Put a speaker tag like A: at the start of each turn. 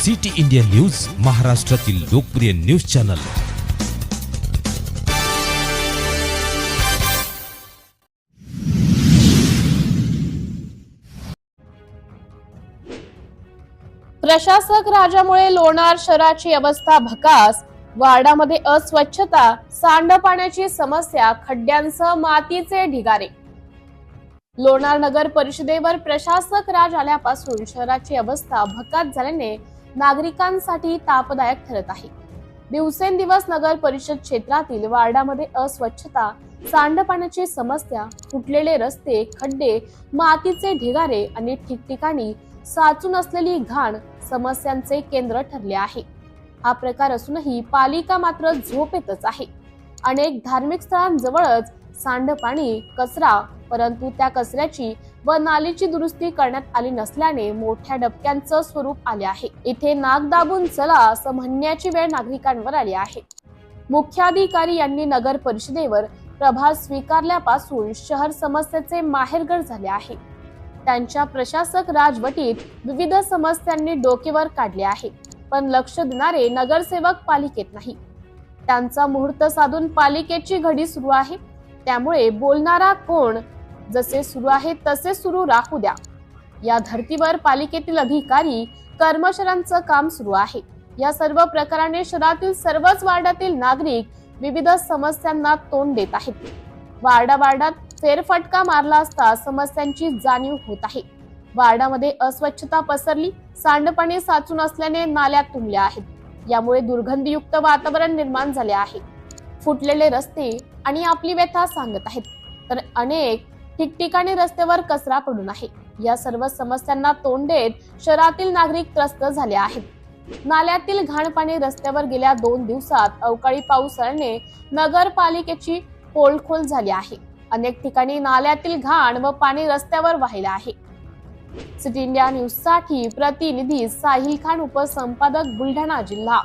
A: City India news, महाराष्ट्रातील लोकप्रिय news channel.
B: प्रशासक राजामुळे लोणार शहराची अवस्था भकास। वार्डामध्ये अस्वच्छता, सांडपाण्याची समस्या, खड्ड्यांसह मातीचे ढिगारे। लोणार नगर परिषदेवर प्रशासक राज आल्यापासून शहराची अवस्था भकास झाल्याने नागरिकांसाठी तापदायक ठरत आहे। दिवसेंदिवस नगर परिषद क्षेत्रातील वार्डामध्ये अस्वच्छता, सांडपाण्याची समस्या, फुटलेले रस्ते, खड्डे, मातीचे ढिगारे आणि ठिकठिकाणी साचून असलेली घाण समस्यांचे केंद्र ठरले आहे। हा प्रकार असूनही पालिका मात्र झोपेतच आहे। अनेक धार्मिक स्थळांजवळच सांडपाणी, कचरा, परंतु त्या कचऱ्याची व नालीची दुरुस्ती करण्यात आली नसल्याने मोठ्या डबक्यांचं स्वरूप आले आहे। इथे नाक दाबून चला असं म्हणण्याची वेळ नागरिकांवर आली आहे। मुख्याधिकारी यांनी नगर परिषदेवर प्रभार स्वीकारल्यापासून शहर समस्येचे माहेरघर झाले आहे। त्यांच्या प्रशासक राजवटीत विविध समस्यांनी डोकेवर काढले आहे, पण लक्ष देणारे नगरसेवक पालिकेत नाही। त्यांचा मुहूर्त साधून पालिकेची घडी सुरू आहे, त्यामुळे बोलणारा कोण? जसे सुरू आहे तसे सुरू राहू द्या। या धर्तीवर पालिकेतील अधिकारी, कर्मचाऱ्यांचं काम सुरू आहे। या सर्व प्रकाराने शहरातील सर्वच वार्डातील नागरिक विविध समस्यांना तोंड देत आहेत। वार्डात फेरफटका मारला असता समस्यांची जाणीव होत आहे। वार्डामध्ये अस्वच्छता पसरली, सांडपाणी साचून असल्याने नाल्या तुंबल्या आहेत। यामुळे दुर्गंधीयुक्त वातावरण निर्माण झाले आहे। फुटलेले रस्ते आणि आपली व्यथा सांगत आहेत, तर अनेक ठिकठिकाणी रस्त्यावर कचरा पडून आहे। या सर्व समस्यांना तोंड देत शहरातील नागरिक त्रस्त झाले आहेत। नाल्यातील घाण पाणी रस्त्यावर गेल्या 2 दिवसात अवकाळी पाऊस आल्याने नगरपालिकेची पोलखोल झाली आहे। अनेक ठिकाणी नाल्यातील घाण व पाणी रस्त्यावर वाहिले आहे। सिटी इंडिया न्यूज साठी प्रतिनिधी साहिल खान, उपसंपादक, बुलढाणा जिल्हा।